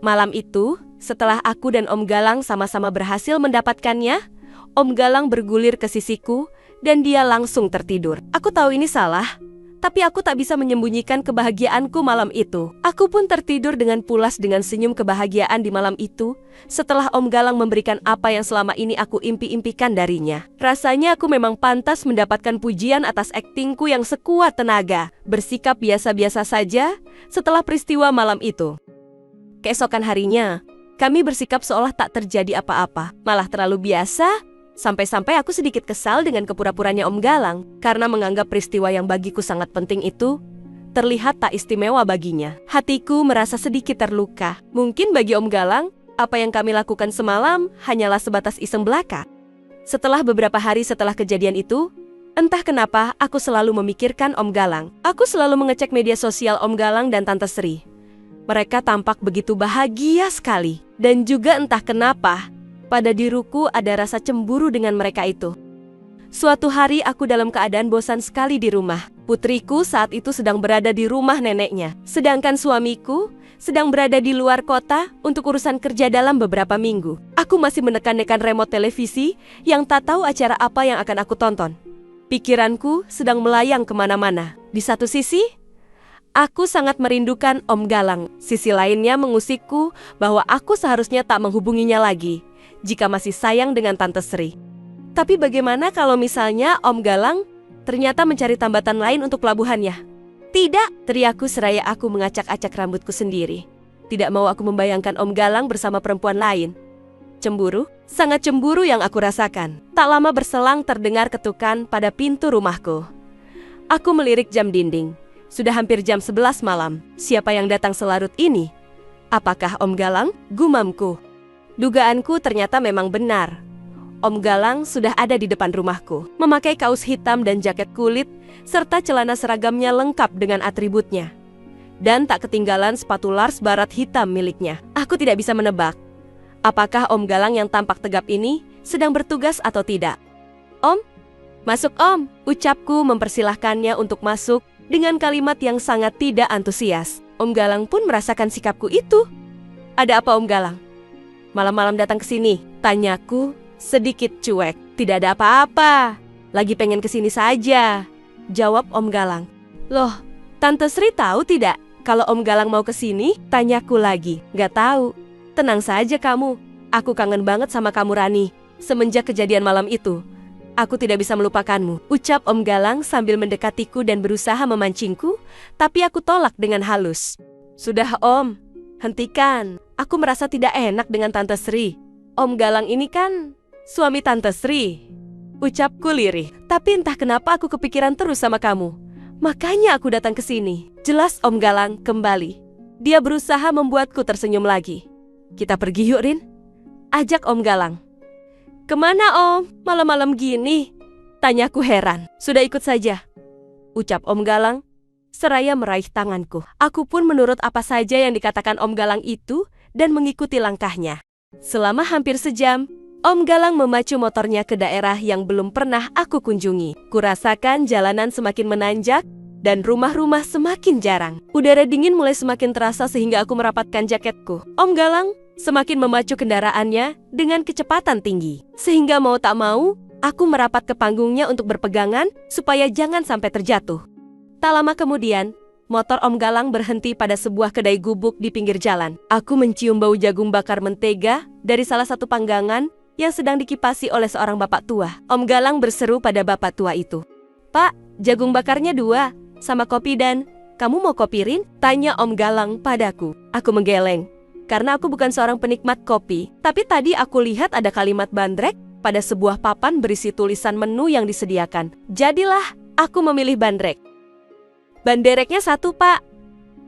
Malam itu, setelah aku dan Om Galang sama-sama berhasil mendapatkannya, Om Galang bergulir ke sisiku dan dia langsung tertidur. Aku tahu ini salah, tapi aku tak bisa menyembunyikan kebahagiaanku malam itu. Aku pun tertidur dengan pulas dengan senyum kebahagiaan di malam itu, setelah Om Galang memberikan apa yang selama ini aku impi-impikan darinya. Rasanya aku memang pantas mendapatkan pujian atas aktingku yang sekuat tenaga, bersikap biasa-biasa saja setelah peristiwa malam itu. Keesokan harinya, kami bersikap seolah tak terjadi apa-apa, malah terlalu biasa. Sampai-sampai aku sedikit kesal dengan kepura-puranya Om Galang, karena menganggap peristiwa yang bagiku sangat penting itu terlihat tak istimewa baginya. Hatiku merasa sedikit terluka. Mungkin bagi Om Galang, apa yang kami lakukan semalam hanyalah sebatas iseng belaka. Setelah beberapa hari setelah kejadian itu, entah kenapa aku selalu memikirkan Om Galang. Aku selalu mengecek media sosial Om Galang dan Tante Sri. Mereka tampak begitu bahagia sekali. Dan juga entah kenapa, pada diriku ada rasa cemburu dengan mereka itu. Suatu hari aku dalam keadaan bosan sekali di rumah. Putriku saat itu sedang berada di rumah neneknya. Sedangkan suamiku sedang berada di luar kota untuk urusan kerja dalam beberapa minggu. Aku masih menekan-nekan remote televisi yang tak tahu acara apa yang akan aku tonton. Pikiranku sedang melayang kemana-mana. Di satu sisi, aku sangat merindukan Om Galang. Sisi lainnya mengusikku bahwa aku seharusnya tak menghubunginya lagi jika masih sayang dengan Tante Sri. Tapi bagaimana kalau misalnya Om Galang ternyata mencari tambatan lain untuk pelabuhannya? Tidak, teriakku seraya aku mengacak-acak rambutku sendiri. Tidak mau aku membayangkan Om Galang bersama perempuan lain. Cemburu? Sangat cemburu yang aku rasakan. Tak lama berselang terdengar ketukan pada pintu rumahku. Aku melirik jam dinding. Sudah hampir jam 11 malam. Siapa yang datang selarut ini? Apakah Om Galang? Gumamku. Dugaanku ternyata memang benar. Om Galang sudah ada di depan rumahku, memakai kaos hitam dan jaket kulit, serta celana seragamnya lengkap dengan atributnya. Dan tak ketinggalan sepatu Lars Barat hitam miliknya. Aku tidak bisa menebak, apakah Om Galang yang tampak tegap ini sedang bertugas atau tidak. Om, masuk Om, ucapku mempersilahkannya untuk masuk dengan kalimat yang sangat tidak antusias. Om Galang pun merasakan sikapku itu. Ada apa Om Galang? Malam-malam datang ke sini, tanyaku sedikit cuek. Tidak ada apa-apa, lagi pengen kesini saja, jawab Om Galang. Loh, Tante Sri tahu tidak kalau Om Galang mau kesini? Tanyaku lagi. Gak tahu. Tenang saja kamu, aku kangen banget sama kamu Rani. Semenjak kejadian malam itu, aku tidak bisa melupakanmu, ucap Om Galang sambil mendekatiku dan berusaha memancingku, tapi aku tolak dengan halus. Sudah Om, hentikan. Aku merasa tidak enak dengan Tante Sri. Om Galang ini kan suami Tante Sri, ucapku lirih. Tapi entah kenapa aku kepikiran terus sama kamu. Makanya aku datang ke sini. Jelas Om Galang kembali. Dia berusaha membuatku tersenyum lagi. Kita pergi yuk Rin, ajak Om Galang. Kemana Om? Malam-malam gini? Tanyaku heran. Sudah ikut saja, ucap Om Galang seraya meraih tanganku. Aku pun menurut apa saja yang dikatakan Om Galang itu dan mengikuti langkahnya. Selama hampir sejam, Om Galang memacu motornya ke daerah yang belum pernah aku kunjungi. Kurasakan jalanan semakin menanjak dan rumah-rumah semakin jarang. Udara dingin mulai semakin terasa sehingga aku merapatkan jaketku. Om Galang semakin memacu kendaraannya dengan kecepatan tinggi. Sehingga mau tak mau, aku merapat ke panggungnya untuk berpegangan supaya jangan sampai terjatuh. Tak lama kemudian, motor Om Galang berhenti pada sebuah kedai gubuk di pinggir jalan. Aku mencium bau jagung bakar mentega dari salah satu panggangan yang sedang dikipasi oleh seorang bapak tua. Om Galang berseru pada bapak tua itu. Pak, jagung bakarnya 2, sama kopi dan... Kamu mau kopi Rin? Tanya Om Galang padaku. Aku menggeleng, karena aku bukan seorang penikmat kopi. Tapi tadi aku lihat ada kalimat bandrek pada sebuah papan berisi tulisan menu yang disediakan. Jadilah aku memilih bandrek. Bandereknya 1 Pak,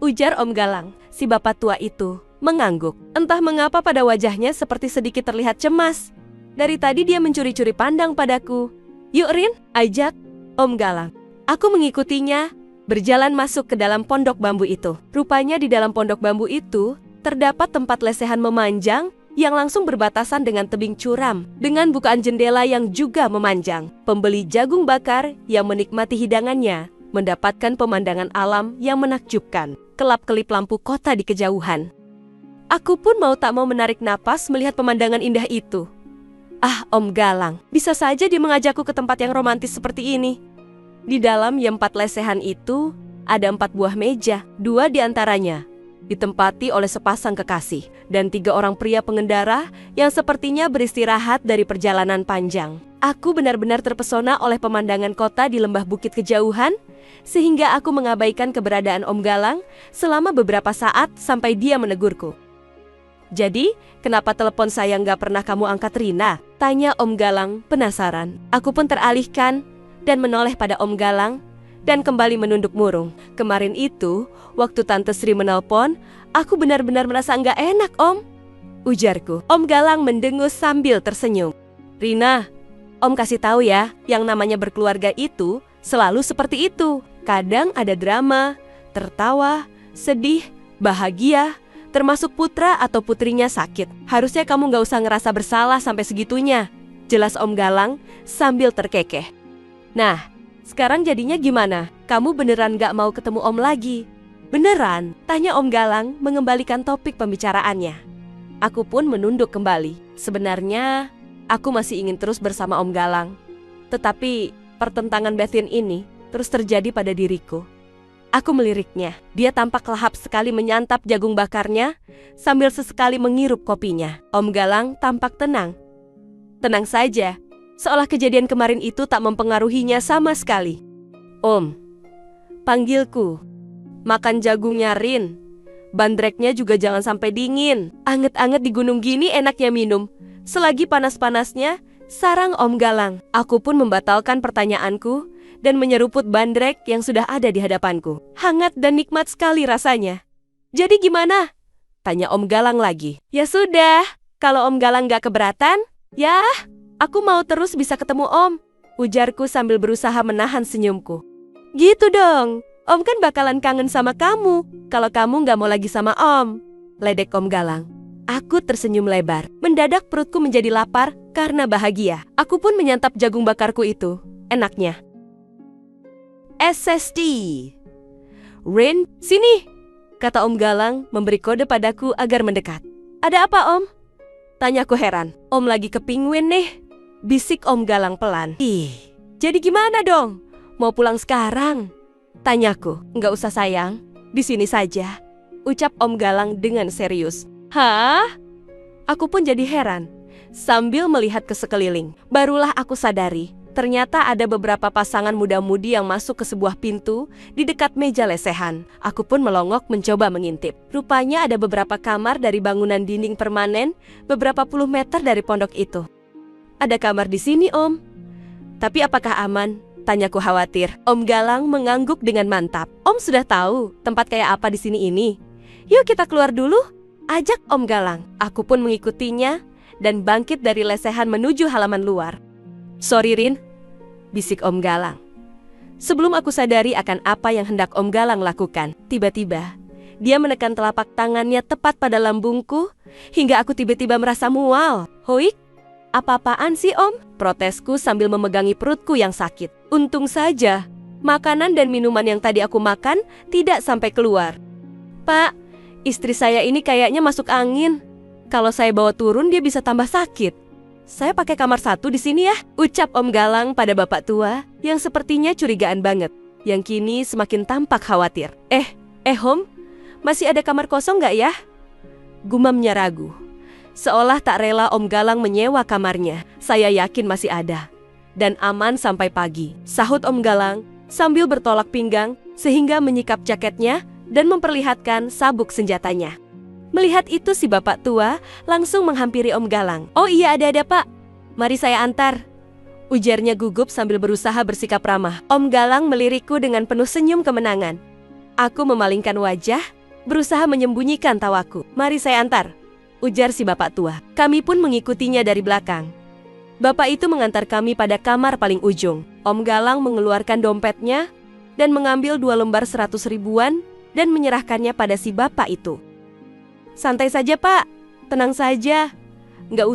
ujar Om Galang. Si bapak tua itu mengangguk. Entah mengapa pada wajahnya seperti sedikit terlihat cemas. Dari tadi dia mencuri-curi pandang padaku. Yuk Rin, ajak Om Galang. Aku mengikutinya, berjalan masuk ke dalam pondok bambu itu. Rupanya di dalam pondok bambu itu terdapat tempat lesehan memanjang yang langsung berbatasan dengan tebing curam, dengan bukaan jendela yang juga memanjang. Pembeli jagung bakar yang menikmati hidangannya mendapatkan pemandangan alam yang menakjubkan, kelap-kelip lampu kota di kejauhan. Aku pun mau tak mau menarik napas melihat pemandangan indah itu. Ah, Om Galang, bisa saja dia mengajakku ke tempat yang romantis seperti ini. Di dalam Y4 lesehan itu, ada 4 buah meja, 2 di antaranya ditempati oleh sepasang kekasih dan 3 orang pria pengendara yang sepertinya beristirahat dari perjalanan panjang. Aku benar-benar terpesona oleh pemandangan kota di lembah bukit kejauhan, sehingga aku mengabaikan keberadaan Om Galang selama beberapa saat sampai dia menegurku. Jadi, kenapa telepon saya nggak pernah kamu angkat, Rina? Tanya Om Galang penasaran. Aku pun teralihkan dan menoleh pada Om Galang dan kembali menunduk murung. Kemarin itu, waktu Tante Sri menelpon, aku benar-benar merasa nggak enak, Om. Ujarku. Om Galang mendengus sambil tersenyum. Rina, Om kasih tahu ya, yang namanya berkeluarga itu selalu seperti itu. Kadang ada drama, tertawa, sedih, bahagia, termasuk putra atau putrinya sakit. Harusnya kamu nggak usah ngerasa bersalah sampai segitunya. Jelas Om Galang sambil terkekeh. Nah, sekarang jadinya gimana? Kamu beneran gak mau ketemu Om lagi? Beneran? Tanya Om Galang mengembalikan topik pembicaraannya. Aku pun menunduk kembali. Sebenarnya, aku masih ingin terus bersama Om Galang. Tetapi, pertentangan batin ini terus terjadi pada diriku. Aku meliriknya. Dia tampak lahap sekali menyantap jagung bakarnya sambil sesekali menghirup kopinya. Om Galang tampak tenang. Tenang saja. Seolah kejadian kemarin itu tak mempengaruhinya sama sekali. Om, panggilku. Makan jagungnya, Rin. Bandreknya juga jangan sampai dingin. Anget-anget di gunung gini enaknya minum. Selagi panas-panasnya, sarang Om Galang. Aku pun membatalkan pertanyaanku dan menyeruput bandrek yang sudah ada di hadapanku. Hangat dan nikmat sekali rasanya. Jadi gimana? Tanya Om Galang lagi. Ya sudah, kalau Om Galang gak keberatan, ya... Aku mau terus bisa ketemu Om, ujarku sambil berusaha menahan senyumku. Gitu dong, Om kan bakalan kangen sama kamu, kalau kamu gak mau lagi sama Om, ledek Om Galang. Aku tersenyum lebar, mendadak perutku menjadi lapar karena bahagia. Aku pun menyantap jagung bakarku itu, enaknya. SSD. Rin, sini, kata Om Galang memberi kode padaku agar mendekat. Ada apa Om? Tanyaku heran. Om lagi kepingin nih. Bisik Om Galang pelan. Ih, jadi gimana dong? Mau pulang sekarang? Tanyaku. Nggak usah sayang, di sini saja, ucap Om Galang dengan serius. Hah? Aku pun jadi heran. Sambil melihat ke sekeliling, barulah aku sadari, ternyata ada beberapa pasangan muda-mudi yang masuk ke sebuah pintu di dekat meja lesehan. Aku pun melongok mencoba mengintip. Rupanya ada beberapa kamar dari bangunan dinding permanen beberapa puluh meter dari pondok itu. Ada kamar di sini, Om. Tapi apakah aman? Tanyaku khawatir. Om Galang mengangguk dengan mantap. Om sudah tahu tempat kayak apa di sini ini. Yuk kita keluar dulu, ajak Om Galang. Aku pun mengikutinya dan bangkit dari lesehan menuju halaman luar. Sorry Rin, bisik Om Galang. Sebelum aku sadari akan apa yang hendak Om Galang lakukan, tiba-tiba dia menekan telapak tangannya tepat pada lambungku hingga aku tiba-tiba merasa mual. Hoik, apa-apaan sih Om? Protesku sambil memegangi perutku yang sakit. Untung saja, makanan dan minuman yang tadi aku makan tidak sampai keluar. Pak, istri saya ini kayaknya masuk angin. Kalau saya bawa turun dia bisa tambah sakit. Saya pakai kamar 1 di sini ya, ucap Om Galang pada bapak tua yang sepertinya curigaan banget, yang kini semakin tampak khawatir. Om, masih ada kamar kosong nggak ya? Gumamnya ragu. Seolah tak rela Om Galang menyewa kamarnya. Saya yakin masih ada. Dan aman sampai pagi, sahut Om Galang sambil bertolak pinggang sehingga menyikap jaketnya dan memperlihatkan sabuk senjatanya. Melihat itu si bapak tua langsung menghampiri Om Galang. Oh iya ada Pak, mari saya antar, ujarnya gugup sambil berusaha bersikap ramah. Om Galang melirikku dengan penuh senyum kemenangan. Aku memalingkan wajah, berusaha menyembunyikan tawaku. Mari saya antar, ujar si bapak tua. Kami pun mengikutinya dari belakang. Bapak itu mengantar kami pada kamar paling ujung. Om Galang mengeluarkan dompetnya dan mengambil 2 lembar 100 ribuan dan menyerahkannya pada si bapak itu. Santai saja Pak, tenang saja. Nggak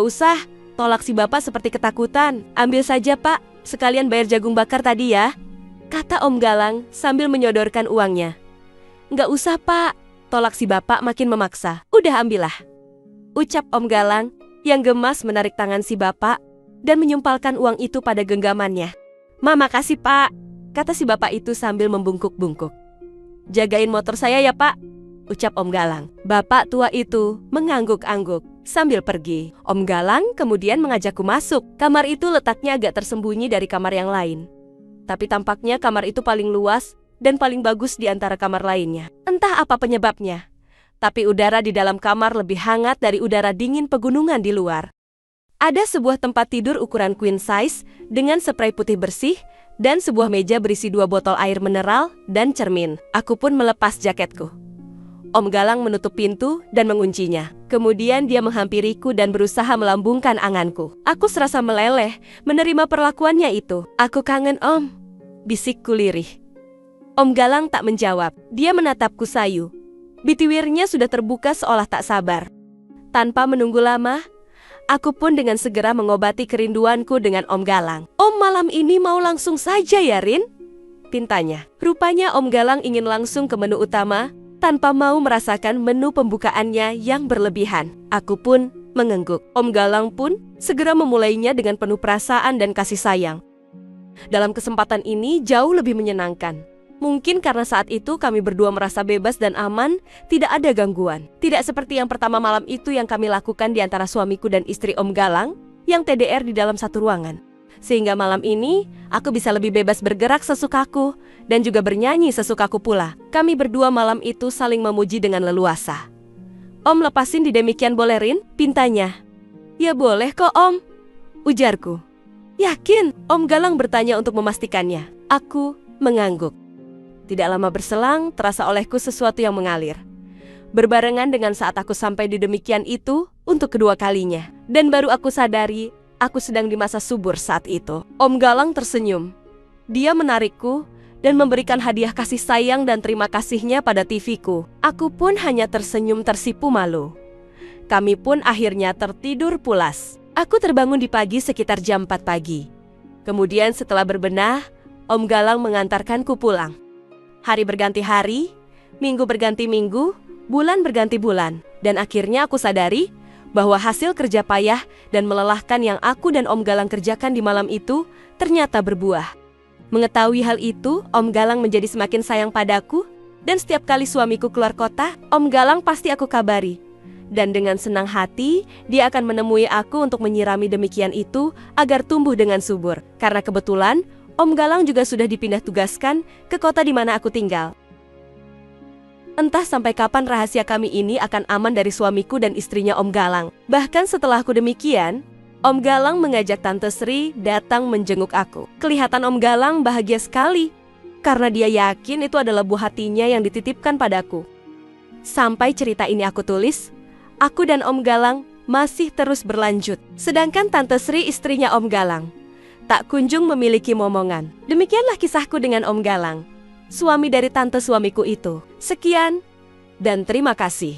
usah, tolak si bapak seperti ketakutan. Ambil saja Pak, sekalian bayar jagung bakar tadi ya, kata Om Galang sambil menyodorkan uangnya. Nggak usah Pak, Tolak si bapak makin memaksa. Udah ambillah, ucap Om Galang yang gemas menarik tangan si bapak dan menyumpalkan uang itu pada genggamannya. Makasih pak, kata si bapak itu sambil membungkuk-bungkuk. Jagain motor saya ya pak, ucap Om Galang. Bapak tua itu mengangguk-angguk sambil pergi. Om Galang kemudian mengajakku masuk. Kamar itu letaknya agak tersembunyi dari kamar yang lain. Tapi tampaknya kamar itu paling luas dan paling bagus di antara kamar lainnya. Entah apa penyebabnya, tapi udara di dalam kamar lebih hangat dari udara dingin pegunungan di luar. Ada sebuah tempat tidur ukuran queen size dengan spray putih bersih dan sebuah meja berisi 2 botol air mineral dan cermin. Aku pun melepas jaketku. Om Galang menutup pintu dan menguncinya. Kemudian dia menghampiriku dan berusaha melambungkan anganku. Aku serasa meleleh menerima perlakuannya itu. Aku kangen om, bisikku lirih. Om Galang tak menjawab. Dia menatapku sayu. Bitiwirnya sudah terbuka seolah tak sabar. Tanpa menunggu lama, aku pun dengan segera mengobati kerinduanku dengan Om Galang. Om malam ini mau langsung saja ya Rin? Pintanya. Rupanya Om Galang ingin langsung ke menu utama tanpa mau merasakan menu pembukaannya yang berlebihan. Aku pun mengangguk. Om Galang pun segera memulainya dengan penuh perasaan dan kasih sayang. Dalam kesempatan ini jauh lebih menyenangkan. Mungkin karena saat itu kami berdua merasa bebas dan aman, tidak ada gangguan. Tidak seperti yang pertama malam itu yang kami lakukan di antara suamiku dan istri Om Galang yang TDR di dalam satu ruangan. Sehingga malam ini, aku bisa lebih bebas bergerak sesukaku dan juga bernyanyi sesukaku pula. Kami berdua malam itu saling memuji dengan leluasa. Om lepasin di demikian boleh Rin? Pintanya. Ya boleh kok Om, ujarku. Yakin? Om Galang bertanya untuk memastikannya. Aku mengangguk. Tidak lama berselang, terasa olehku sesuatu yang mengalir. Berbarengan dengan saat aku sampai di demikian itu untuk kedua kalinya. Dan baru aku sadari, aku sedang di masa subur saat itu. Om Galang tersenyum. Dia menarikku dan memberikan hadiah kasih sayang dan terima kasihnya pada TV-ku. Aku pun hanya tersenyum tersipu malu. Kami pun akhirnya tertidur pulas. Aku terbangun di pagi sekitar jam 4 pagi. Kemudian setelah berbenah, Om Galang mengantarkanku pulang. Hari berganti hari, minggu berganti minggu, bulan berganti bulan. Dan akhirnya aku sadari bahwa hasil kerja payah dan melelahkan yang aku dan Om Galang kerjakan di malam itu ternyata berbuah. Mengetahui hal itu, Om Galang menjadi semakin sayang padaku. Dan setiap kali suamiku keluar kota, Om Galang pasti aku kabari. Dan dengan senang hati, dia akan menemui aku untuk menyirami demikian itu agar tumbuh dengan subur. Karena kebetulan, Om Galang juga sudah dipindah tugaskan ke kota di mana aku tinggal. Entah sampai kapan rahasia kami ini akan aman dari suamiku dan istrinya Om Galang. Bahkan setelah aku demikian, Om Galang mengajak Tante Sri datang menjenguk aku. Kelihatan Om Galang bahagia sekali, karena dia yakin itu adalah buah hatinya yang dititipkan padaku. Sampai cerita ini aku tulis, aku dan Om Galang masih terus berlanjut. Sedangkan Tante Sri istrinya Om Galang tak kunjung memiliki momongan. Demikianlah kisahku dengan Om Galang, suami dari tante suamiku itu. Sekian, dan terima kasih.